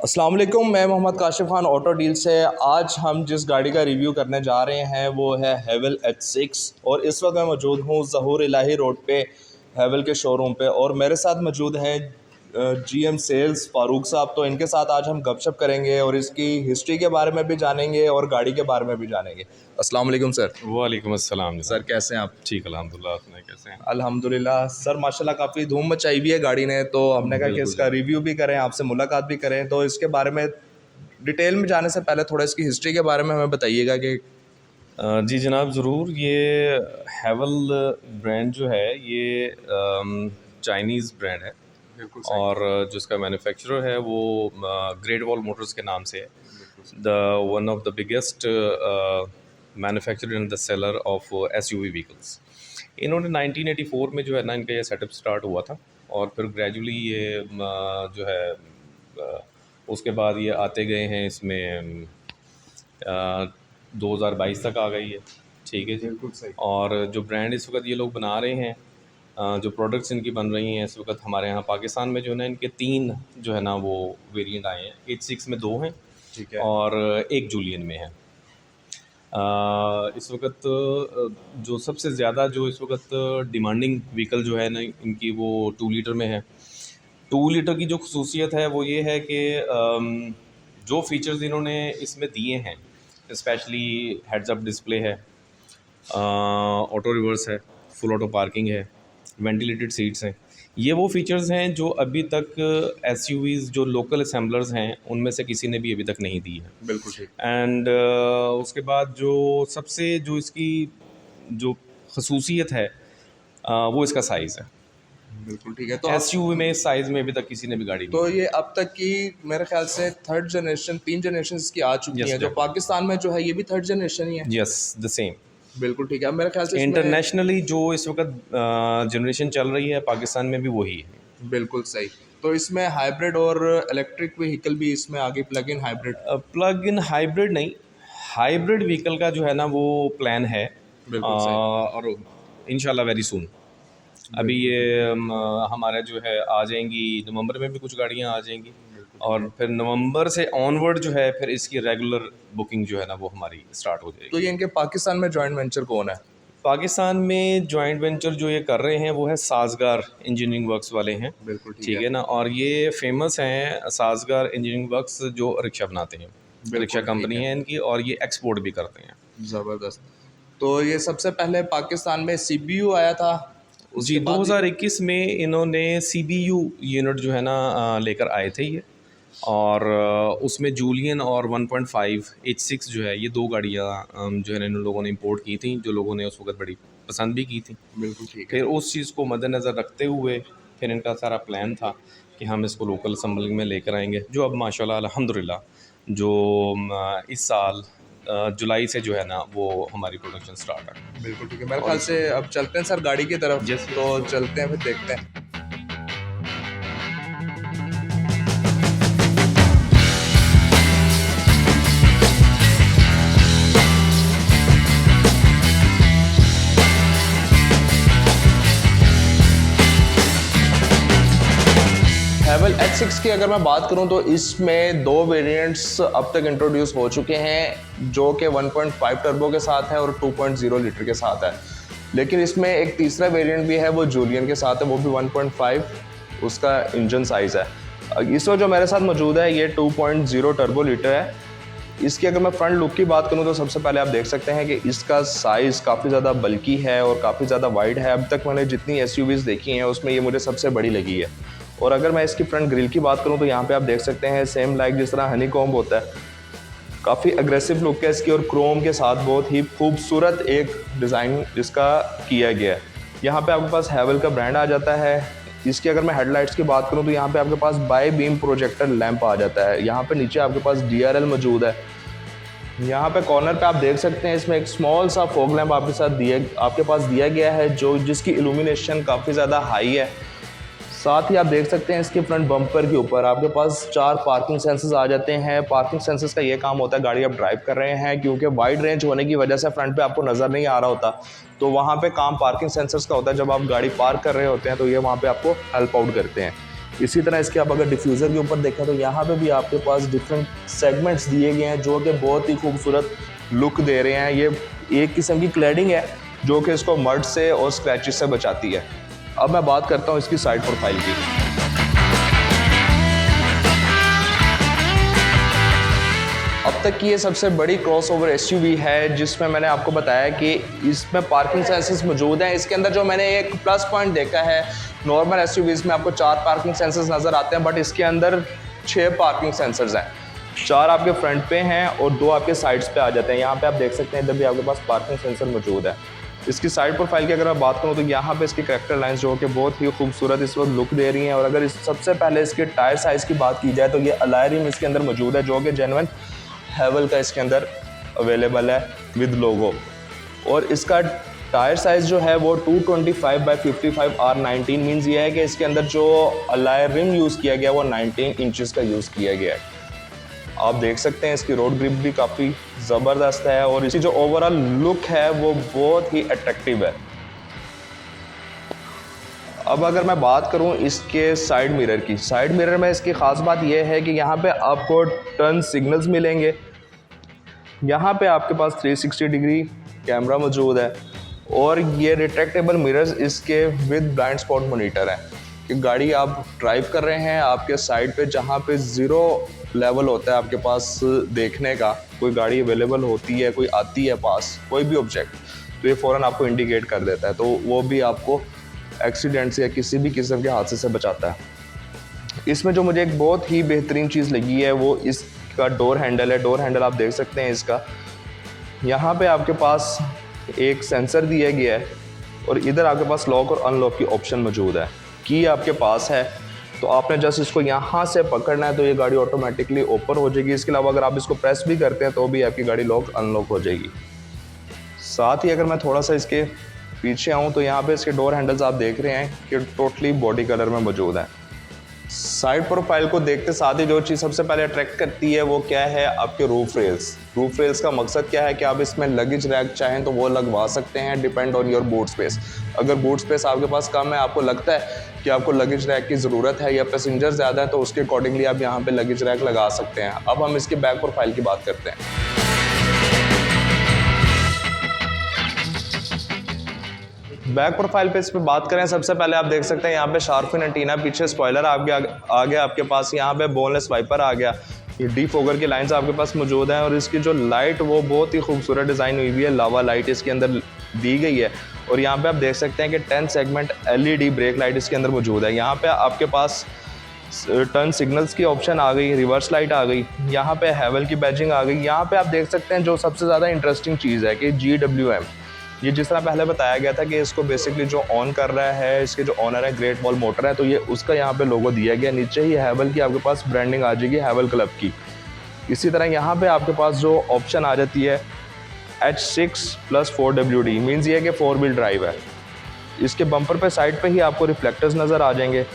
अस्सलाम वालेकुम, मैं मोहम्मद काशिफ खान ऑटो डील से। आज हम जिस गाड़ी का रिव्यू करने जा रहे हैं वो है हैवेल H6 और इस वक्त मैं मौजूद हूँ ज़हूर इलाही रोड पे हैवेल के शोरूम पे और मेरे साथ मौजूद हैं GM सेल्स फ़ारूक साहब। तो इनके साथ आज हम गपशप करेंगे और इसकी हिस्ट्री के बारे में भी जानेंगे और गाड़ी के बारे में भी जानेंगे। अस्सलाम वालेकुम सर। वालेकुम अस्सलाम सर कैसे हैं आप? ठीक अल्हम्दुलिल्लाह, आपने कैसे हैं? अल्हम्दुलिल्लाह सर, माशाल्लाह काफ़ी धूम मचाई हुई है गाड़ी ने, तो हमने कहा कि इसका रिव्यू भी करें, आपसे मुलाकात भी करें। तो इसके बारे में डिटेल में जाने से पहले थोड़ा इसकी हिस्ट्री के बारे में हमें बताइएगा कि जी जनाब, ज़रूर। ये हैवेल ब्रांड जो है ये चाइनीज़ ब्रांड है और जो इसका मैन्युफैक्चरर है वो ग्रेट वॉल मोटर्स के नाम से है। The one of the biggest manufacturer and the seller of SUV vehicles. इन्होंने 1984 में जो है ना इनका ये सेटअप स्टार्ट हुआ था और फिर ग्रेजुअली ये जो है उसके बाद ये आते गए हैं, इसमें 2022 तक आ गई है। ठीक है जी, बिल्कुल सही। और जो ब्रांड इस वक्त ये लोग बना रहे हैं, जो प्रोडक्ट्स इनकी बन रही हैं इस वक्त हमारे यहाँ पाकिस्तान में जो है ना, इनके 3 जो है ना वो वेरिएंट आए हैं। H6 में 2 हैं, ठीक है। और एक जूलियन में है। इस वक्त जो सबसे ज़्यादा जो इस वक्त डिमांडिंग व्हीकल जो है ना इनकी, वो 2 लीटर में है। 2 लीटर की जो खसूसियत है वो ये है कि जो फीचर्स इन्होंने इसमें दिए हैं, स्पेशली हेड्स अप डिस्प्ले है, ऑटो रिवर्स है, फुल ऑटो पार्किंग है, वेंटिलेटेड सीट्स हैं। ये वो फीचर्स हैं जो अभी तक SUVs जो लोकल असेंबलर्स हैं उनमें से किसी ने भी अभी तक नहीं दी है। बिल्कुल ठीक। एंड उसके बाद जो सबसे जो इसकी जो खसूसियत है वो इसका साइज़ है। बिल्कुल ठीक है। तो SUV में इस साइज़ में अभी तक किसी ने भी गाड़ी तो ये अब तक की मेरे ख्याल से 3rd जनरेशन, 3 जनरेशन इसकी आ चुकी Yes, हैं। जो definitely. पाकिस्तान में जो है ये भी 3rd जनरेशन ही है। Yes, the same. बिल्कुल ठीक है। अब मेरे ख्याल से इसमें इंटरनेशनली जो इस वक्त जनरेशन चल रही है पाकिस्तान में भी वही है। बिल्कुल सही। तो इसमें हाइब्रिड और इलेक्ट्रिक व्हीकल भी इसमें आगे, plug in hybrid. Plug in hybrid नहीं, हाइब्रिड व्हीकल का जो है ना वो प्लान है, बिल्कुल सही। और इंशाल्लाह वेरी सून। अभी ये हमारे जो है आ जाएंगी, नवंबर में भी कुछ गाड़ियाँ आ जाएंगी और फिर नवंबर से ऑनवर्ड जो है फिर इसकी रेगुलर बुकिंग जो है ना वो हमारी स्टार्ट हो जाएगी। तो ये इनके पाकिस्तान में जॉइंट वेंचर कौन है? पाकिस्तान में जॉइंट वेंचर जो ये कर रहे हैं वो है साजगार इंजीनियरिंग वर्क्स वाले हैं। बिल्कुल ठीक है ना, और ये फेमस हैं साजगार इंजीनियरिंग वर्क्स जो रिक्शा बनाते हैं। रिक्शा कंपनी है इनकी और ये एक्सपोर्ट भी करते हैं। ज़बरदस्त। तो ये सबसे पहले पाकिस्तान में CBU आया था जी, 2021 में इन्होंने CBU यूनिट जो है ना लेकर आए थे ये, और उसमें जूलियन और 1.5 H6 जो है ये 2 गाड़ियाँ जो है इन लोगों ने इंपोर्ट की थी, जो लोगों ने उस वक्त बड़ी पसंद भी की थी। बिल्कुल ठीक है। फिर उस चीज़ को मद्देनज़र रखते हुए फिर इनका सारा प्लान था कि हम इसको लोकल असम्बलिंग में लेकर आएंगे, जो अब माशाल्लाह अल्हम्दुलिल्लाह जो इस साल जुलाई से जो है ना वो हमारी प्रोडक्शन स्टार्ट है। बिल्कुल ठीक है। मेरे ख्याल से अब चलते हैं सर गाड़ी की तरफ। Yes, तो चलते हैं, फिर देखते हैं। हैवेल H6 की अगर मैं बात करूं तो इसमें 2 वेरिएंट्स अब तक इंट्रोड्यूस हो चुके हैं, जो कि 1.5 टर्बो के साथ है और 2.0 लीटर के साथ है। लेकिन इसमें एक तीसरा वेरिएंट भी है, वो जूलियन के साथ है, वो भी 1.5 उसका इंजन साइज़ है। इस वक्त जो मेरे साथ मौजूद है ये 2.0 टर्बो लीटर है। इसकी अगर मैं फ्रंट लुक की बात करूं तो सबसे पहले आप देख सकते हैं कि इसका साइज़ काफ़ी ज़्यादा बल्की है और काफ़ी ज़्यादा वाइड है। अब तक मैंने जितनी SUVs देखी हैं उसमें ये मुझे सबसे बड़ी लगी है। और अगर मैं इसकी फ्रंट ग्रिल की बात करूं तो यहाँ पे आप देख सकते हैं सेम लाइक जिस तरह हनी कॉम्ब होता है, काफ़ी अग्रेसिव लुक है इसकी और क्रोम के साथ बहुत ही खूबसूरत एक डिज़ाइन इसका किया गया है। यहाँ पे आपके पास हैवेल का ब्रांड आ जाता है। इसकी अगर मैं हेडलाइट्स की बात करूँ तो यहाँ पे आपके पास बाई बीम प्रोजेक्टर लैंप आ जाता है। यहाँ पे नीचे आपके पास DRL मौजूद है। यहाँ पे कॉर्नर पे आप देख सकते हैं इसमें एक स्मॉल सा फॉग लैंप आपके पास दिया गया है, जो जिसकी इल्यूमिनेशन काफ़ी ज़्यादा हाई है। साथ ही आप देख सकते हैं इसके फ्रंट बम्पर के ऊपर आपके पास 4 पार्किंग सेंसर्स आ जाते हैं। पार्किंग सेंसर्स का ये काम होता है, गाड़ी आप ड्राइव कर रहे हैं, क्योंकि वाइड रेंज होने की वजह से फ्रंट पे आपको नज़र नहीं आ रहा होता, तो वहाँ पे काम पार्किंग सेंसर्स का होता है। जब आप गाड़ी पार्क कर रहे होते हैं तो ये वहाँ पे आपको हेल्प आउट करते हैं। इसी तरह इसके आप अगर डिफ्यूज़र के ऊपर देखें तो यहाँ पे भी आपके पास डिफरेंट सेगमेंट्स दिए गए हैं जो कि बहुत ही खूबसूरत लुक दे रहे हैं। ये एक किस्म की क्लैडिंग है जो कि इसको मड से और स्क्रैचेस से बचाती है। अब मैं बात करता हूँ इसकी साइड प्रोफाइल की। अब तक की ये सबसे बड़ी क्रॉसओवर एसयूवी है जिसमें मैंने आपको बताया कि इसमें पार्किंग सेंसर्स मौजूद हैं। इसके अंदर जो मैंने एक प्लस पॉइंट देखा है, नॉर्मल एसयूवीज़ में आपको 4 पार्किंग सेंसर्स नज़र आते हैं, बट इसके अंदर 6 पार्किंग सेंसर्स हैं। 4 आपके फ्रंट पे हैं और 2 आपके साइड्स पे आ जाते हैं। यहाँ पे आप देख सकते हैं इधर भी आपके पास पार्किंग सेंसर मौजूद है। इसकी साइड प्रोफाइल की अगर मैं बात करूँ तो यहाँ पे इसकी कैरेक्टर लाइंस जो कि बहुत ही खूबसूरत इस वक्त लुक दे रही हैं। और अगर इस सबसे पहले इसके टायर साइज़ की बात की जाए तो ये अलॉय रिम इसके अंदर मौजूद है जो कि जेन्युइन हैवल का इसके अंदर अवेलेबल है विद लोगो। और इसका टायर साइज़ जो है वो 225/55 R19 मीन्स ये है कि इसके अंदर जो अलॉय रिम यूज़ किया गया वो 19 इंचज़ का यूज़ किया गया है। आप देख सकते हैं इसकी रोड ग्रिप भी काफ़ी ज़बरदस्त है और इसकी जो ओवरऑल लुक है वो बहुत ही अट्रैक्टिव है। अब अगर मैं बात करूं इसके साइड मिरर की, साइड मिरर में इसकी ख़ास बात यह है कि यहाँ पे आपको टर्न सिग्नल्स मिलेंगे। यहाँ पे आपके पास 360 डिग्री कैमरा मौजूद है और ये रिट्रैक्टेबल मिरर्स इसके विद ब्लाइंड स्पॉट मॉनिटर है कि गाड़ी आप ड्राइव कर रहे हैं, आपके साइड पे जहाँ पे ज़ीरो लेवल होता है आपके पास देखने का, कोई गाड़ी अवेलेबल होती है, कोई आती है पास, कोई भी ऑब्जेक्ट, तो ये फ़ौरन आपको इंडिकेट कर देता है। तो वो भी आपको एक्सीडेंट से या किसी भी किस्म के हादसे से बचाता है। इसमें जो मुझे एक बहुत ही बेहतरीन चीज़ लगी है वो इसका डोर हैंडल है। डोर हैंडल आप देख सकते हैं इसका, यहाँ पे आपके पास एक सेंसर दिया गया है और इधर आपके पास लॉक और अनलॉक की ऑप्शन मौजूद है। की आपके पास है तो आपने जस्ट इसको यहाँ से पकड़ना है तो ये गाड़ी ऑटोमेटिकली ओपन हो जाएगी। इसके अलावा अगर आप इसको प्रेस भी करते हैं तो भी आपकी गाड़ी लॉक अनलॉक हो जाएगी। साथ ही अगर मैं थोड़ा सा इसके पीछे आऊँ तो यहाँ पे इसके डोर हैंडल्स आप देख रहे हैं कि टोटली बॉडी कलर में मौजूद है। साइड प्रोफाइल को देखते साथ ही जो चीज़ सबसे पहले अट्रैक्ट करती है वो क्या है, आपके रूफ रेल्स। रूफ रेल्स का मकसद क्या है कि आप इसमें लगेज रैक चाहें तो वो लगवा सकते हैं, depend on your boot space. अगर बूट स्पेस आपके पास कम है, आपको लगता है कि आपको लगेज रैक की ज़रूरत है या पैसेंजर ज़्यादा है, तो उसके अकॉर्डिंगली आप यहाँ पे लगेज रैक लगा सकते हैं। अब हम इसके बैक प्रोफाइल की बात करते हैं। बैक प्रोफाइल पे इस पर बात करें, सबसे पहले आप देख सकते हैं यहाँ पे शार्पिन एंटीना, पीछे स्पॉइलर आ गया आपके पास, यहाँ पे बोनलेस वाइपर आ गया, ये डीफोगर की लाइंस आपके पास मौजूद हैं और इसकी जो लाइट वो बहुत ही खूबसूरत डिज़ाइन हुई हुई है, लावा लाइट इसके अंदर दी गई है। और यहाँ पे आप देख सकते हैं कि 10 सेगमेंट LED ब्रेक लाइट इसके अंदर मौजूद है। यहाँ पे आपके पास टर्न सिग्नल्स की ऑप्शन आ गई, रिवर्स लाइट आ गई, यहाँ पे हैवल की बैजिंग आ गई। यहाँ पे आप देख सकते हैं जो सबसे ज़्यादा इंटरेस्टिंग चीज़ है कि GWM, ये जिस तरह पहले बताया गया था कि इसको बेसिकली जो ऑन कर रहा है, इसके जो ऑनर है ग्रेट वॉल मोटर है, तो ये उसका यहाँ पे लोगो दिया गया। नीचे ही हैवल की आपके पास ब्रांडिंग आ जाएगी, हैवल क्लब की। इसी तरह यहाँ पे आपके पास जो ऑप्शन आ जाती है H6+4WD, मीन्स ये है कि 4 व्हील ड्राइव है। इसके बम्पर पे साइड पे ही आपको रिफ्लेक्टर्स नज़र आ जाएंगे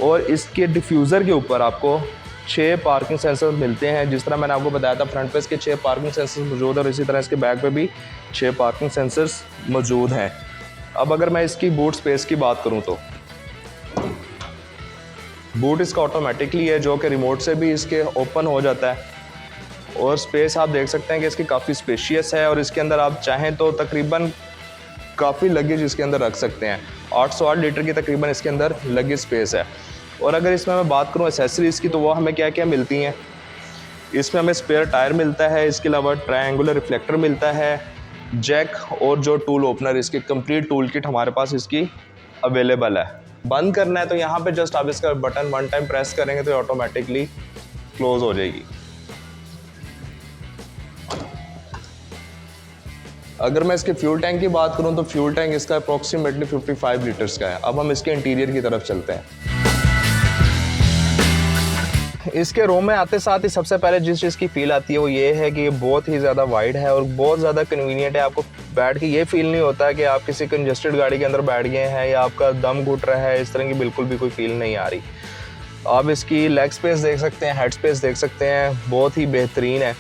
और इसके डिफ्यूज़र के ऊपर आपको 6 पार्किंग सेंसर मिलते हैं। जिस तरह मैंने आपको बताया था, फ्रंट पे इसके 6 पार्किंग सेंसर्स मौजूद है और इसी तरह इसके बैक पे भी 6 पार्किंग सेंसर्स मौजूद हैं। अब अगर मैं इसकी बूट स्पेस की बात करूं तो बूट इसका ऑटोमेटिकली है जो कि रिमोट से भी इसके ओपन हो जाता है और स्पेस आप देख सकते हैं कि इसकी काफ़ी स्पेशियस है और इसके अंदर आप चाहें तो तकरीबन काफ़ी लगेज इसके अंदर रख सकते हैं। 808 लीटर की तकरीबन इसके अंदर लगेज स्पेस है। और अगर इसमें मैं बात करूं एसेसरीज़ की तो वो हमें क्या क्या मिलती हैं, इसमें हमें स्पेयर टायर मिलता है, इसके अलावा ट्रायंगुलर रिफ्लेक्टर मिलता है, जैक और जो टूल ओपनर, इसकी कंप्लीट टूल किट हमारे पास इसकी अवेलेबल है। बंद करना है तो यहाँ पे जस्ट आप इसका बटन 1 टाइम प्रेस करेंगे तो ऑटोमेटिकली क्लोज हो जाएगी। अगर मैं इसके फ्यूल टैंक की बात करूं तो फ्यूल टैंक इसका अप्रॉक्सीमेटली 55 लीटर्स का है। अब हम इसके इंटीरियर की तरफ चलते हैं। इसके रो में आते साथ ही सबसे पहले जिस चीज़ की फील आती है वो ये है कि ये बहुत ही ज़्यादा वाइड है और बहुत ज़्यादा कन्वीनियंट है। आपको बैठ के ये फील नहीं होता है कि आप किसी कंजस्टेड गाड़ी के अंदर बैठ गए हैं या आपका दम घुट रहा है, इस तरह की बिल्कुल भी कोई फील नहीं आ रही। आप इसकी लेग स्पेस देख सकते हैं, हेड स्पेस देख सकते हैं, बहुत ही बेहतरीन है।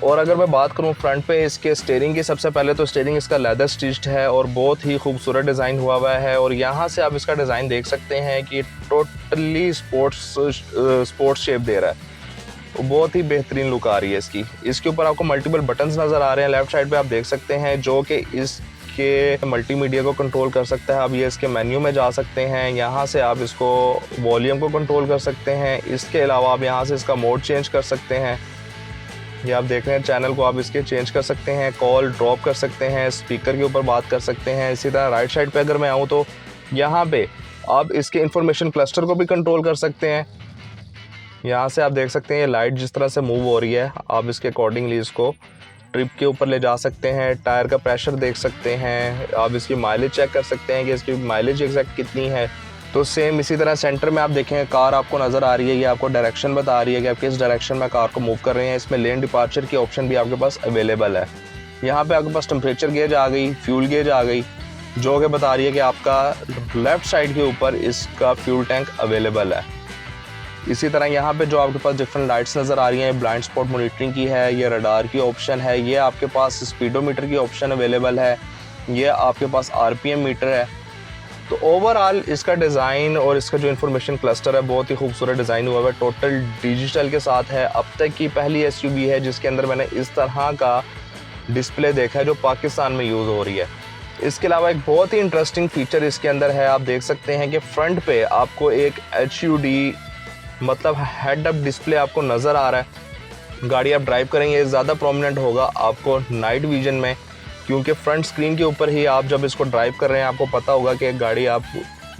और अगर मैं बात करूं फ्रंट पे इसके स्टीयरिंग की, सबसे पहले तो स्टीयरिंग इसका लेदर स्टिच्ड है और बहुत ही खूबसूरत डिज़ाइन हुआ है। और यहाँ से आप इसका डिज़ाइन देख सकते हैं कि टोटली स्पोर्ट्स शेप दे रहा है, बहुत ही बेहतरीन लुक आ रही है इसकी। इसके ऊपर आपको मल्टीपल बटन्स नज़र आ रहे हैं, लेफ्ट साइड पे आप देख सकते हैं, जो कि इसके मल्टीमीडिया को कंट्रोल कर सकता है। आप ये इसके मेन्यू में जा सकते हैं, यहाँ से आप इसको वॉल्यूम को कंट्रोल कर सकते हैं। इसके अलावा आप यहाँ से इसका मोड चेंज कर सकते हैं, ये आप देख रहे हैं चैनल को आप इसके चेंज कर सकते हैं, कॉल ड्रॉप कर सकते हैं, स्पीकर के ऊपर बात कर सकते हैं। इसी तरह राइट साइड पे अगर मैं आऊँ तो यहाँ पे आप इसके इंफॉर्मेशन क्लस्टर को भी कंट्रोल कर सकते हैं। यहाँ से आप देख सकते हैं ये लाइट जिस तरह से मूव हो रही है, आप इसके अकॉर्डिंगली इसको ट्रिप के ऊपर ले जा सकते हैं। टायर का प्रेशर देख सकते हैं, आप इसकी माइलेज चेक कर सकते हैं कि इसकी माइलेज एग्जैक्ट कितनी है। तो सेम इसी तरह सेंटर में आप देखें कार आपको नज़र आ रही है, ये आपको डायरेक्शन बता रही है कि आप किस डायरेक्शन में कार को मूव कर रहे हैं। इसमें लेन डिपार्चर की ऑप्शन भी आपके पास अवेलेबल है। यहाँ पे आपके पास टेम्परेचर गेज आ गई, फ्यूल गेज आ गई, जो कि बता रही है कि आपका लेफ़्ट साइड के ऊपर इसका फ्यूल टैंक अवेलेबल है। इसी तरह यहाँ पे जो आपके पास डिफरेंट लाइट्स नज़र आ रही हैं, ब्लाइंड स्पॉट मॉनिटरिंग की है, ये रडार की ऑप्शन है, ये आपके पास स्पीडोमीटर की ऑप्शन अवेलेबल है, ये आपके पास आरपीएम मीटर है। तो ओवरऑल इसका डिज़ाइन और इसका जो इन्फॉर्मेशन क्लस्टर है बहुत ही खूबसूरत डिज़ाइन हुआ है, टोटल डिजिटल के साथ है। अब तक की पहली एसयूवी है जिसके अंदर मैंने इस तरह का डिस्प्ले देखा है जो पाकिस्तान में यूज़ हो रही है। इसके अलावा एक बहुत ही इंटरेस्टिंग फीचर इसके अंदर है, आप देख सकते हैं कि फ्रंट पे आपको एक HUD मतलब हेड अप डिस्प्ले आपको नज़र आ रहा है। गाड़ी आप ड्राइव करेंगे ज़्यादा प्रोमिनेंट होगा आपको नाइट विजन में, क्योंकि फ्रंट स्क्रीन के ऊपर ही आप जब इसको ड्राइव कर रहे हैं आपको पता होगा कि गाड़ी आप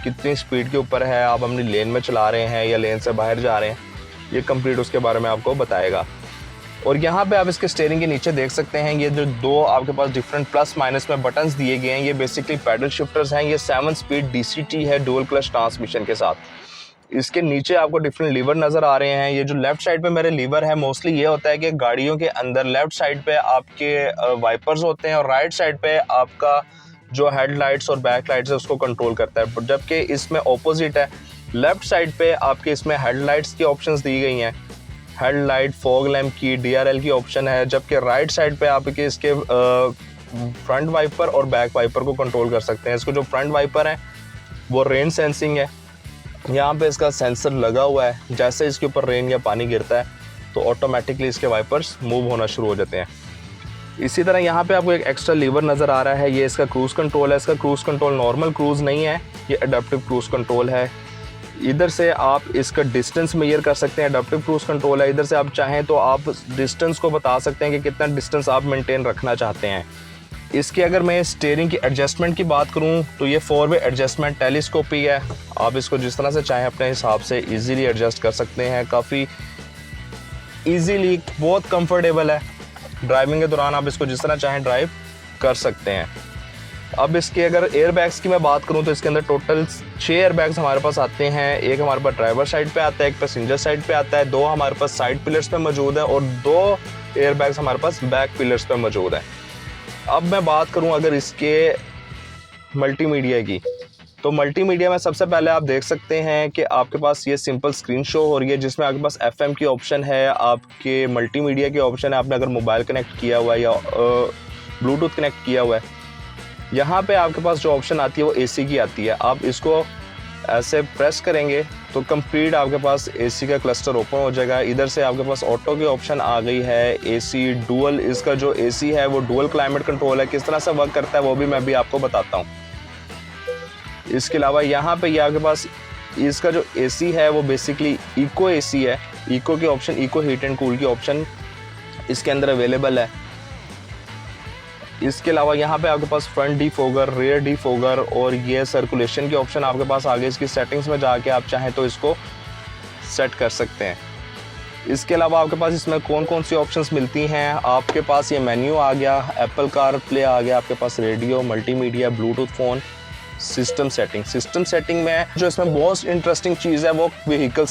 कितनी स्पीड के ऊपर है, आप अपनी लेन में चला रहे हैं या लेन से बाहर जा रहे हैं, ये कंप्लीट उसके बारे में आपको बताएगा। और यहाँ पे आप इसके स्टीयरिंग के नीचे देख सकते हैं, ये जो दो आपके पास डिफरेंट प्लस माइनस में बटन्स दिए गए हैं, ये बेसिकली पैडल शिफ्टर्स हैं। ये 7 स्पीड DCT है डुअल क्लच ट्रांसमिशन के साथ। इसके नीचे आपको डिफरेंट लीवर नज़र आ रहे हैं। ये जो लेफ़्ट साइड पे मेरे लीवर है, मोस्टली ये होता है कि गाड़ियों के अंदर लेफ़्ट साइड पे आपके वाइपर्स होते हैं और राइट साइड पे आपका जो हेडलाइट्स और बैक लाइट्स है उसको कंट्रोल करता है, जबकि इसमें ऑपोजिट है। लेफ़्ट साइड पे आपके इसमें हेडलाइट्स की ऑप्शंस दी गई हैं, हेडलाइट, फॉग लैम्प की, DRL की ऑप्शन है, जबकि राइट साइड पे आपके इसके फ्रंट वाइपर और बैक वाइपर को कंट्रोल कर सकते हैं। इसको जो फ्रंट वाइपर है वो रेन सेंसिंग है, यहाँ पे इसका सेंसर लगा हुआ है, जैसे इसके ऊपर रेन या पानी गिरता है तो ऑटोमेटिकली इसके वाइपर्स मूव होना शुरू हो जाते हैं। इसी तरह यहाँ पे आपको एक एक्स्ट्रा लीवर नज़र आ रहा है, ये इसका क्रूज़ कंट्रोल है। इसका क्रूज़ कंट्रोल नॉर्मल क्रूज़ नहीं है, ये अडेप्टिव क्रूज़ कंट्रोल है। इधर से आप इसका डिस्टेंस मेजर कर सकते हैं, अडेप्टिव क्रूज़ कंट्रोल है। इधर से आप चाहें तो आप डिस्टेंस को बता सकते हैं कि कितना डिस्टेंस आप मेंटेन रखना चाहते हैं। इसके अगर मैं स्टीयरिंग की एडजस्टमेंट की बात करूं तो ये 4-वे एडजस्टमेंट टेलीस्कोपी है, आप इसको जिस तरह से चाहें अपने हिसाब से इजीली एडजस्ट कर सकते हैं, काफ़ी इजीली, बहुत कंफर्टेबल है। ड्राइविंग के दौरान आप इसको जिस तरह चाहें ड्राइव कर सकते हैं। अब इसके अगर एयर बैग्स की मैं बात करूं तो इसके अंदर टोटल 6 एयर बैग्स हमारे पास आते हैं। एक हमारे पास ड्राइवर साइड पे आता है, एक पैसेंजर साइड पे आता है, 2 हमारे पास साइड पिलर्स पे मौजूद है और 2 एयर बैग्स हमारे पास बैक पिलर्स पे मौजूद है। अब मैं बात करूं अगर इसके मल्टीमीडिया की, तो मल्टीमीडिया में सबसे पहले आप देख सकते हैं कि आपके पास ये सिंपल स्क्रीन शो हो रही है जिसमें आपके पास FM की ऑप्शन है, आपके मल्टीमीडिया की ऑप्शन है, आपने अगर मोबाइल कनेक्ट किया हुआ है या ब्लूटूथ कनेक्ट किया हुआ है। यहाँ पे आपके पास जो ऑप्शन आती है वो AC की आती है, आप इसको ऐसे प्रेस करेंगे तो कंप्लीट आपके पास AC का क्लस्टर ओपन हो जाएगा। इधर से आपके पास ऑटो की ऑप्शन आ गई है, AC डुअल, इसका जो AC है वो डुअल क्लाइमेट कंट्रोल है, किस तरह से वर्क करता है वो भी मैं भी आपको बताता हूँ। इसके अलावा यहाँ पे ये आपके पास इसका जो AC है वो बेसिकली इको AC है, इको की option, eco heat and cool की ऑप्शन इसके अंदर अवेलेबल है। इसके अलावा यहाँ पे आपके पास फ्रंट डिफोगर, रियर डिफोगर और ये सर्कुलेशन की ऑप्शन आपके पास आगे इसकी सेटिंग्स में जाके आप चाहें तो इसको सेट कर सकते हैं। इसके अलावा आपके पास इसमें कौन कौन सी ऑप्शंस मिलती हैं, आपके पास ये मेन्यू आ गया, एप्पल कार प्ले आ गया, आपके पास radio, multimedia, Bluetooth phone, system setting में जो इसमें बहुत इंटरेस्टिंग चीज़ है वो व्हीकल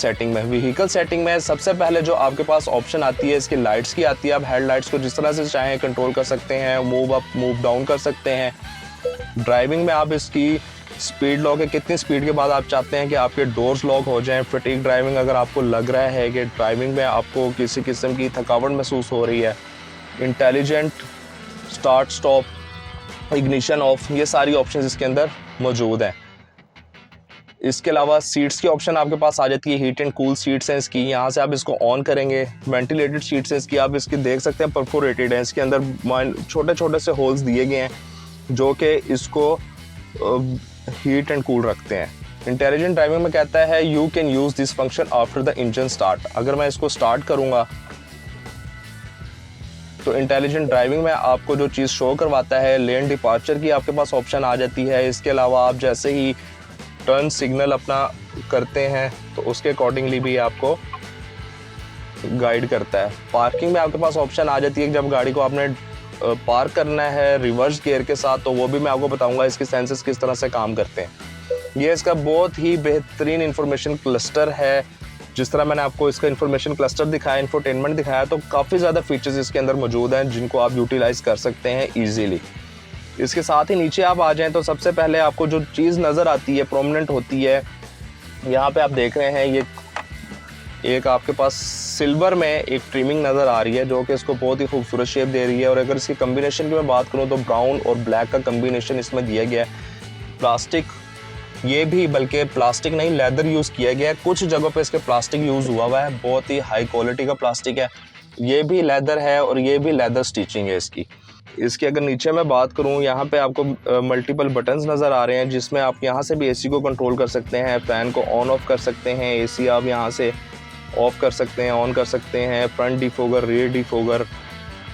सेटिंग में सबसे पहले जो आपके पास ऑप्शन आती है इसकी लाइट्स की आती है। आप हेडलाइट्स को जिस तरह से चाहें कंट्रोल कर सकते हैं, मूव अप मूव डाउन कर सकते हैं। ड्राइविंग में आप इसकी स्पीड लॉक है, कितनी स्पीड के बाद आप चाहते हैं कि आपके डोर्स लॉक हो जाएं। फटीग ड्राइविंग, अगर आपको लग रहा है कि ड्राइविंग में आपको किसी किस्म की थकावट महसूस हो रही है intelligent start stop, ignition of, ये सारी ऑप्शंस इसके अंदर मौजूद हैं। इसके अलावा सीट्स की ऑप्शन आपके पास आ जाती है, हीट एंड कूल सीट्स हैं इसकी, यहाँ से आप इसको ऑन करेंगे। वेंटिलेटेड सीट्स हैं इसकी, आप इसकी देख सकते हैं परफोरेटेड हैं, इसके अंदर छोटे छोटे से होल्स दिए गए हैं जो कि इसको हीट एंड कूल रखते हैं। इंटेलिजेंट ड्राइविंग में कहता है you can use this function after the engine start. अगर मैं इसको स्टार्ट करूँगा तो इंटेलिजेंट ड्राइविंग में आपको जो चीज़ शो करवाता है, लेन डिपार्चर की आपके पास ऑप्शन आ जाती है। इसके अलावा आप जैसे ही टर्न सिग्नल अपना करते हैं तो उसके अकॉर्डिंगली भी आपको गाइड करता है। पार्किंग में आपके पास ऑप्शन आ जाती है, जब गाड़ी को आपने पार्क करना है रिवर्स गियर के साथ, तो वो भी मैं आपको बताऊंगा इसके सेंसर्स किस तरह से काम करते हैं। ये इसका बहुत ही बेहतरीन इंफॉर्मेशन क्लस्टर है। जिस तरह मैंने आपको इसका इंफॉर्मेशन क्लस्टर दिखाया, इंफोटेनमेंट दिखाया, तो काफ़ी ज़्यादा फीचर्स इसके अंदर मौजूद हैं जिनको आप यूटिलाइज़ कर सकते हैं ईजीली। इसके साथ ही नीचे आप आ जाएं तो सबसे पहले आपको जो चीज़ नज़र आती है, प्रोमिनेंट होती है, यहाँ पे आप देख रहे हैं ये एक आपके पास सिल्वर में एक ट्रिमिंग नज़र आ रही है जो कि इसको बहुत ही खूबसूरत शेप दे रही है। और अगर इसकी कम्बिनेशन की मैं बात करूँ तो ब्राउन और ब्लैक का कम्बिनेशन इसमें दिया गया है। प्लास्टिक, ये भी बल्कि प्लास्टिक नहीं लेदर यूज़ किया गया है, कुछ जगहों पे इसके प्लास्टिक यूज़ हुआ है, बहुत ही हाई क्वालिटी का प्लास्टिक है। ये भी लेदर है और ये भी लेदर स्टिचिंग है इसकी। इसके अगर नीचे मैं बात करूं, यहाँ पे आपको मल्टीपल बटन्स नज़र आ रहे हैं जिसमें आप यहाँ से भी एसी को कंट्रोल कर सकते हैं, फ़ैन को ऑन ऑफ कर सकते हैं, एसी आप यहाँ से ऑफ कर सकते हैं, ऑन कर सकते हैं, फ्रंट डिफोगर, रियर डिफोगर,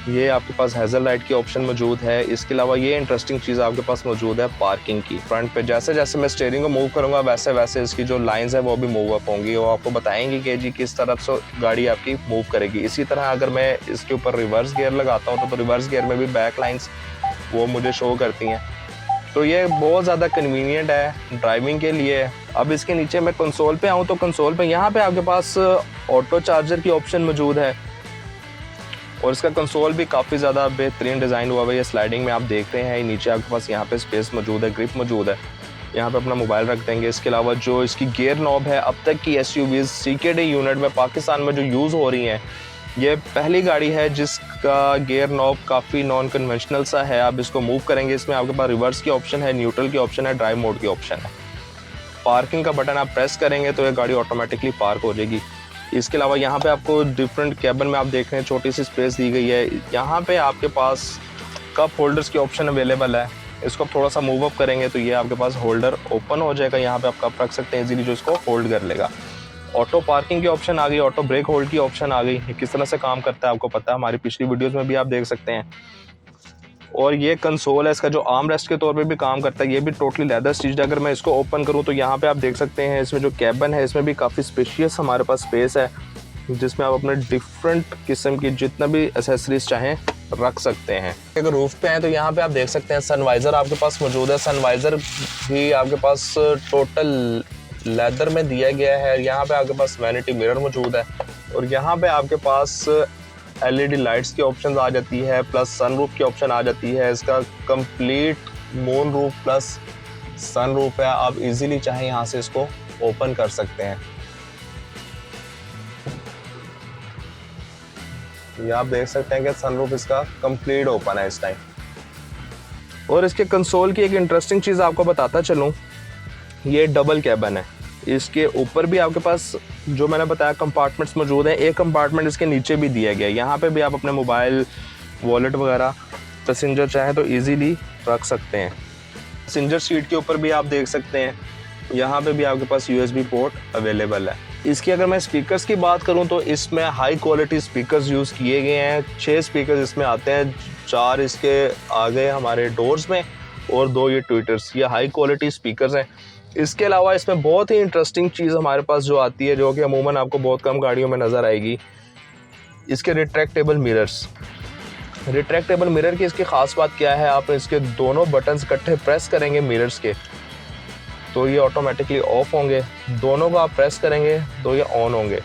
ये आपके पास हेज़ल लाइट की ऑप्शन मौजूद है। इसके अलावा ये इंटरेस्टिंग चीज़ आपके पास मौजूद है पार्किंग की। फ्रंट पे जैसे जैसे मैं स्टीयरिंग को मूव करूँगा वैसे वैसे इसकी जो लाइंस है वो भी मूव अप होंगी, वो आपको बताएंगी कि जी किस तरफ से गाड़ी आपकी मूव करेगी। इसी तरह अगर मैं इसके ऊपर रिवर्स गियर लगाता हूँ तो रिवर्स गियर में भी बैक लाइंस वो मुझे शो करती हैं। तो ये बहुत ज़्यादा कन्वीनियंट है ड्राइविंग के लिए। अब इसके नीचे मैं कंसोल पे आऊँ तो कंसोल पे यहाँ पे आपके पास ऑटो चार्जर की ऑप्शन मौजूद है और इसका कंसोल भी काफ़ी ज़्यादा बेहतरीन डिज़ाइन हुआ है। ये स्लाइडिंग में आप देख रहे हैं, नीचे आपके पास यहाँ पे स्पेस मौजूद है, ग्रिप मौजूद है, यहाँ पे अपना मोबाइल रख देंगे। इसके अलावा जो इसकी गियर नॉब है, अब तक की SUVs CKD यूनिट में पाकिस्तान में जो यूज़ हो रही हैं, ये पहली गाड़ी है जिसका गियर नॉब काफ़ी नॉन कन्वेंशनल सा है। आप इसको मूव करेंगे, इसमें आपके पास रिवर्स की ऑप्शन है, न्यूट्रल की ऑप्शन है, ड्राइव मोड की ऑप्शन है। पार्किंग का बटन आप प्रेस करेंगे तो ये गाड़ी ऑटोमेटिकली पार्क हो जाएगी। इसके अलावा यहाँ पे आपको डिफरेंट कैबिन में आप देख रहे हैं छोटी सी स्पेस दी गई है। यहाँ पे आपके पास कप होल्डर्स की ऑप्शन अवेलेबल है। इसको थोड़ा सा मूव अप करेंगे तो ये आपके पास होल्डर ओपन हो जाएगा, यहाँ पे आप कप रख सकते हैं इजीली, जो इसको होल्ड कर लेगा। ऑटो पार्किंग की ऑप्शन आ गई, ऑटो ब्रेक होल्ड की ऑप्शन आ गई। किस तरह से काम करता है आपको पता है, हमारी पिछली वीडियोज़ में भी आप देख सकते हैं। और ये कंसोल है, इसका जो आर्म रेस्ट के तौर पे भी काम करता है, ये भी टोटली लेदर स्टिच्ड। अगर मैं इसको ओपन करूं तो यहाँ पे आप देख सकते हैं इसमें जो कैबिन है इसमें भी काफ़ी स्पेशियस हमारे पास स्पेस है जिसमें आप अपने डिफरेंट किस्म की जितना भी एसेसरीज चाहें रख सकते हैं। अगर रूफ पे हैं तो यहाँ पे आप देख सकते हैं सनवाइज़र आपके पास मौजूद है। सनवाइज़र भी आपके पास टोटल लेदर में दिया गया है। यहाँ पे आपके पास वैनिटी मिरर मौजूद है और यहाँ पे आपके पास LED लाइट्स की ऑप्शन आ जाती है, प्लस सनरूफ की ऑप्शन आ जाती है। इसका complete moon roof plus sunroof है, आप इजीली चाहे यहाँ से इसको ओपन कर सकते हैं। ये आप देख सकते हैं कि सनरूफ इसका कंप्लीट ओपन है इस टाइम। और इसके कंसोल की एक इंटरेस्टिंग चीज़ आपको बताता चलूँ, ये डबल कैबिन है। इसके ऊपर भी आपके पास जो मैंने बताया कंपार्टमेंट्स मौजूद हैं, एक कंपार्टमेंट इसके नीचे भी दिया गया है। यहाँ पे भी आप अपने मोबाइल, वॉलेट वगैरह पैसेंजर चाहे तो इजीली रख सकते हैं। पैसेंजर सीट के ऊपर भी आप देख सकते हैं, यहाँ पे भी आपके पास USB पोर्ट अवेलेबल है। इसकी अगर मैं स्पीकर्स की बात करूँ तो इसमें हाई क्वालिटी स्पीकर्स यूज़ किए गए हैं। 6 स्पीकर्स इसमें आते हैं, 4 इसके आगे हमारे डोर्स में और 2 ये ट्विटर्स, ये हाई क्वालिटी स्पीकर्स हैं। इसके अलावा इसमें बहुत ही इंटरेस्टिंग चीज़ हमारे पास जो आती है, जो कि अमूमन आपको बहुत कम गाड़ियों में नज़र आएगी, इसके रिट्रैक्टेबल मिरर्स। रिट्रैक्टेबल मिरर की इसकी ख़ास बात क्या है, आप इसके दोनों बटन्स इकट्ठे प्रेस करेंगे मिरर्स के तो ये ऑटोमेटिकली ऑफ होंगे, दोनों को आप प्रेस करेंगे तो ये ऑन होंगे।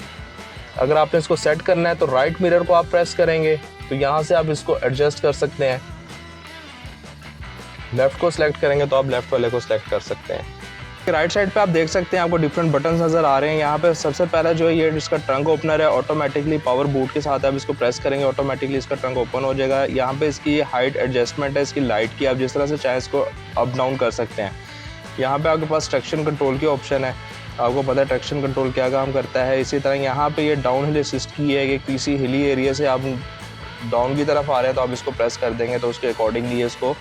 अगर आपने इसको सेट करना है तो राइट मिरर को आप प्रेस करेंगे तो यहाँ से आप इसको एडजस्ट कर सकते हैं। लेफ़्ट को सिलेक्ट करेंगे तो आप लेफ़्ट वाले को सिलेक्ट कर सकते हैं। राइट साइड पे आप देख सकते हैं आपको डिफरेंट बटन्स नज़र आ रहे हैं। यहाँ पे सबसे पहला जो है ये इसका ट्रंक ओपनर है, ऑटोमेटिकली पावर बूट के साथ आप इसको प्रेस करेंगे ऑटोमेटिकली इसका ट्रंक ओपन हो जाएगा। यहाँ पे इसकी हाइट एडजस्टमेंट है इसकी लाइट की, आप जिस तरह से चाहे इसको अप डाउन कर सकते हैं। यहाँ पे आपके पास ट्रैक्शन कंट्रोल की ऑप्शन है, आपको पता है ट्रैक्शन कंट्रोल क्या काम करता है। इसी तरह यहाँ पे ये डाउन हिल असिस्ट की है कि किसी हिली एरिया से आप डाउन की तरफ आ रहे हैं तो आप इसको प्रेस कर देंगे तो उसके अकॉर्डिंगली इसको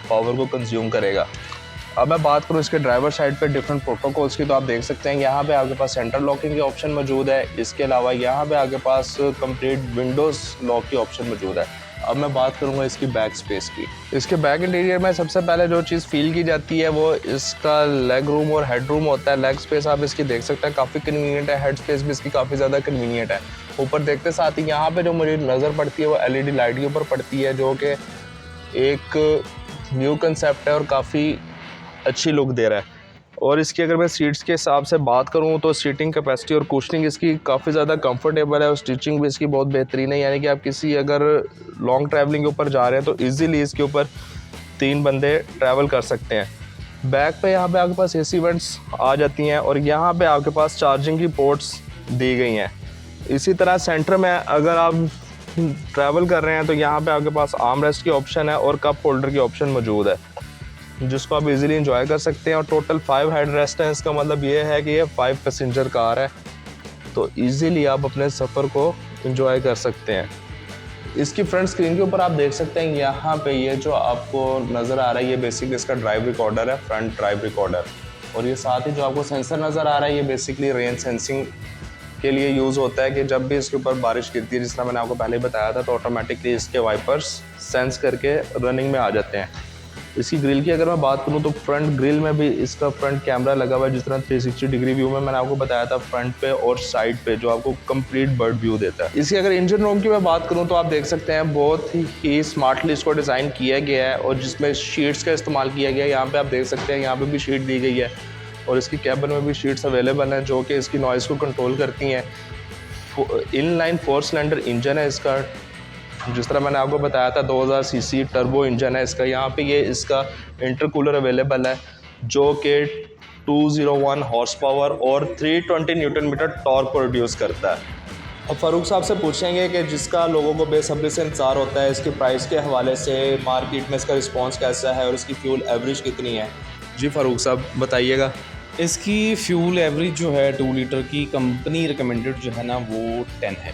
पावर को कंज्यूम करेगा। अब मैं बात करूँ इसके ड्राइवर साइड पे डिफरेंट प्रोटोकॉल्स की, तो आप देख सकते हैं यहाँ पे आपके पास सेंटर लॉकिंग की ऑप्शन मौजूद है। इसके अलावा यहाँ पे आपके पास कंप्लीट विंडोज़ लॉक की ऑप्शन मौजूद है। अब मैं बात करूँगा इसकी बैक स्पेस की। इसके बैक इंटीरियर में सबसे पहले जो चीज़ फील की जाती है वो इसका लेग रूम और हेड रूम होता है। लेग स्पेस आप इसकी देख सकते हैं काफ़ी कन्वीनियंट है, हेड स्पेस भी इसकी काफ़ी ज़्यादा कन्वीनियंट है। ऊपर देखते साथ ही यहाँ पे जो मुझे नज़र पड़ती है वो LED लाइट के ऊपर पड़ती है, जो कि एक न्यू कंसेप्ट है और काफ़ी अच्छी लुक दे रहा है। और इसकी अगर मैं सीट्स के हिसाब से बात करूं तो सीटिंग कैपेसिटी और कुशनिंग इसकी काफ़ी ज़्यादा कंफर्टेबल है और स्टिचिंग भी इसकी बहुत बेहतरीन है। यानी कि आप किसी अगर लॉन्ग ट्रैवलिंग के ऊपर जा रहे हैं तो इजीली इसके ऊपर 3 बंदे ट्रैवल कर सकते हैं। बैक पे यहाँ पे आपके पास AC वेंट्स आ जाती हैं और यहाँ पे आपके पास चार्जिंग की पोर्ट्स दी गई हैं। इसी तरह सेंटर में अगर आप ट्रैवल कर रहे हैं तो यहाँ पे आपके पास आर्म रेस्ट की ऑप्शन है और कप होल्डर की ऑप्शन मौजूद है, जिसको आप इजीली एंजॉय कर सकते हैं। और टोटल 5 हेड रेस्ट हैं। इसका मतलब ये है कि ये 5 पैसेंजर कार है, तो इजीली आप अपने सफ़र को एंजॉय कर सकते हैं। इसकी फ्रंट स्क्रीन के ऊपर आप देख सकते हैं यहाँ पे ये जो आपको नज़र आ रहा है ये बेसिकली इसका ड्राइव रिकॉर्डर है, फ्रंट ड्राइव रिकॉर्डर। और ये साथ ही जो आपको सेंसर नज़र आ रहा है ये बेसिकली रेन सेंसिंग के लिए यूज़ होता है कि जब भी इसके ऊपर बारिश गिरती है, जिस तरह मैंने आपको पहले बताया था, तो ऑटोमेटिकली इसके वाइपर्स सेंस करके रनिंग में आ जाते हैं। इसकी ग्रिल की अगर मैं बात करूं तो फ्रंट ग्रिल में भी इसका फ्रंट कैमरा लगा हुआ है, जिस तरह 360 डिग्री व्यू में मैंने आपको बताया था फ्रंट पे और साइड पे, जो आपको कंप्लीट बर्ड व्यू देता है। इसकी अगर इंजन रूम की मैं बात करूं तो आप देख सकते हैं बहुत ही स्मार्टली इसको डिज़ाइन किया गया है और जिसमें शीट्स का इस्तेमाल किया गया है। यहाँ पे आप देख सकते हैं यहाँ पे भी शीट दी गई है और इसकी कैबिन में भी शीट्स अवेलेबल हैं जो कि इसकी नॉइज़ को कंट्रोल करती हैं। इनलाइन 4 सिलेंडर इंजन है इसका, जिस तरह मैंने आपको बताया था 2000 सीसी टर्बो इंजन है इसका। यहाँ पे ये इसका इंटरकूलर अवेलेबल है जो कि 201 हॉर्स पावर और 320 न्यूटन मीटर टॉर्क प्रोड्यूस करता है। अब फ़ारूक साहब से पूछेंगे कि जिसका लोगों को बेसब्री से इंतज़ार होता है इसके प्राइस के हवाले से, मार्केट में इसका रिस्पॉन्स कैसा है और इसकी फ्यूल एवरेज कितनी है। जी फ़ारूक साहब बताइएगा। इसकी फ्यूल एवरेज जो है 2 लीटर की कंपनी रिकमेंडेड जो है ना वो 10 है।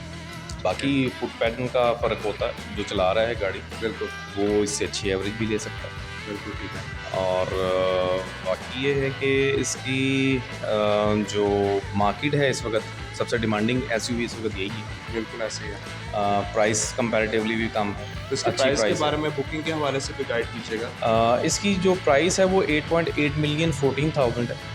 बाकी फुट पैटर्न का फ़र्क होता है, जो चला रहा है गाड़ी बिल्कुल वो इससे अच्छी एवरेज भी ले सकता है। बिल्कुल ठीक है। और बाकी ये है कि इसकी जो मार्केट है इस वक्त सबसे डिमांडिंग SUV इस वक्त यही है। बिल्कुल ऐसे ही है। प्राइस कंपैरेटिवली भी कम है, तो इसके अच्छी प्राइस के प्राइस बारे में बुकिंग के हवाले से भी गाइड कीजिएगा। इसकी जो प्राइस है वो 8.8 मिलियन 14,000 है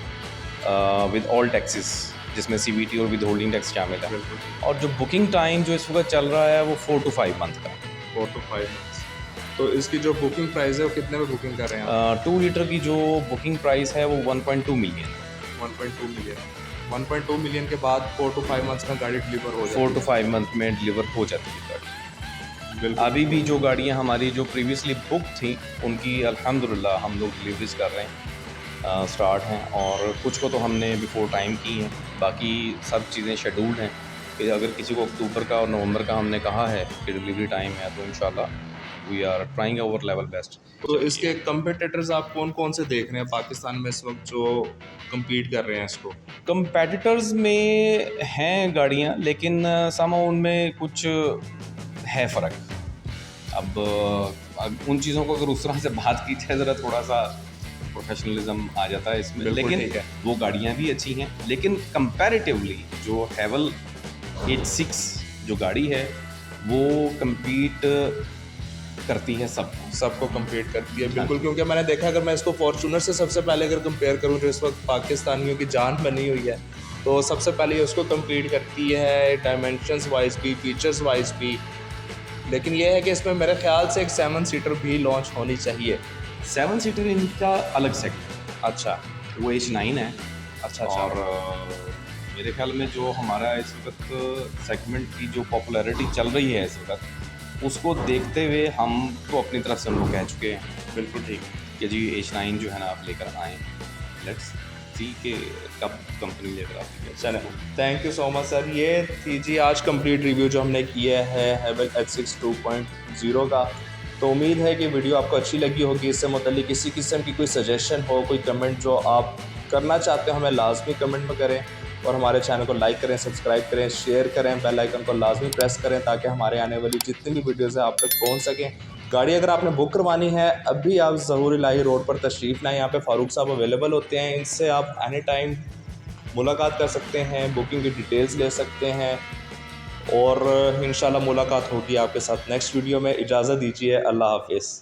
विद ऑल टैक्सेस, जिसमें CVT और विद होल्डिंग टैक्स शामिल है। बिल्कुल। और जो बुकिंग टाइम जो इस वक्त चल रहा है वो 4 to 5 मंथ का है। 4 to 5 months। तो इसकी जो बुकिंग प्राइस है वो कितने में बुकिंग कर रहे हैं आप? 2 लीटर की जो बुकिंग प्राइस है वो 1.2 मिलियन 1.2 मिलियन। 1.2 मिलियन के बाद 4 to 5 months में गाड़ी डिलीवर हो जाती 4 to 5 मंथ में डिलीवर हो जाती है गाड़ी। है। बिल्कुल। अभी भी जो गाड़ियाँ हमारी जो प्रीवियसली बुक थी उनकी अल्हम्दुलिल्लाह हम लोग डिलीवरीज कर रहे हैं, स्टार्ट हैं। और कुछ को तो हमने बिफोर टाइम की हैं, बाकी सब चीज़ें शेड्यूल्ड हैं कि अगर किसी को अक्टूबर का और नवंबर का हमने कहा है कि डिलीवरी टाइम है तो इंशाल्लाह we are trying our level best. तो इसके कंपिटिटर्स आप कौन कौन से देख रहे हैं पाकिस्तान में इस वक्त जो compete कर रहे हैं इसको? कंपेटिटर्स में हैं गाड़ियाँ, लेकिन समा उनमें कुछ है फ़र्क। अब उन चीज़ों को अगर उस तरह से बात की जाए ज़रा थोड़ा सा प्रोफेशनलिज्म आ जाता है इसमें, बिल्कुल लेकिन ठीक है। वो गाड़ियाँ भी अच्छी हैं। लेकिन कंपैरेटिवली जो हैवल 86 जो गाड़ी है वो compete करती है सबको compete करती है बिल्कुल। क्योंकि मैंने देखा अगर मैं इसको फॉर्च्यूनर से सबसे पहले अगर कंपेयर करूं जो इस वक्त पाकिस्तानियों की जान बनी हुई है, तो सबसे पहले उसको compete करती है डायमेंशंस वाइज भी, फीचर्स वाइज भी। लेकिन ये है कि इसमें मेरे ख्याल से एक 7 सीटर भी लॉन्च होनी चाहिए। 7 सीटर इनका अलग सेगमेंट, अच्छा वो H9 है। अच्छा। और मेरे ख्याल में जो हमारा इस वक्त सेगमेंट की जो पॉपुलैरिटी चल रही है इस वक्त, उसको देखते हुए हम तो अपनी तरफ से उनको कह चुके हैं बिल्कुल ठीक। कि जी H9 जो है ना आप लेकर आएँ, लेट्स थी कि कब कंपनी लेकर आती है। चलें, thank you so much sir. ये थी जी आज कंप्लीट रिव्यू जो हमने किया है Havel H6 2.0 का। तो उम्मीद है कि वीडियो आपको अच्छी लगी होगी। इससे मुताल्लिक किसी किस्म की कोई सजेशन हो, कोई कमेंट जो आप करना चाहते हो, हमें लाजमी कमेंट में करें और हमारे चैनल को लाइक करें, सब्सक्राइब करें, शेयर करें, बेल आइकन को लाजमी प्रेस करें ताकि हमारे आने वाली जितनी भी वीडियोज़ हैं आप तक पहुँच सकें। गाड़ी अगर आपने बुक करवानी है, अभी आप ज़हूर इलाही रोड पर तशरीफ़ लाएँ, यहाँ पे फ़ारूक साहब अवेलेबल होते हैं। इनसे आप एनी टाइम मुलाकात कर सकते हैं, बुकिंग की डिटेल्स ले सकते हैं और इंशाल्लाह मुलाकात होगी आपके साथ नेक्स्ट वीडियो में। इजाज़त दीजिए, अल्लाह हाफ़िज़।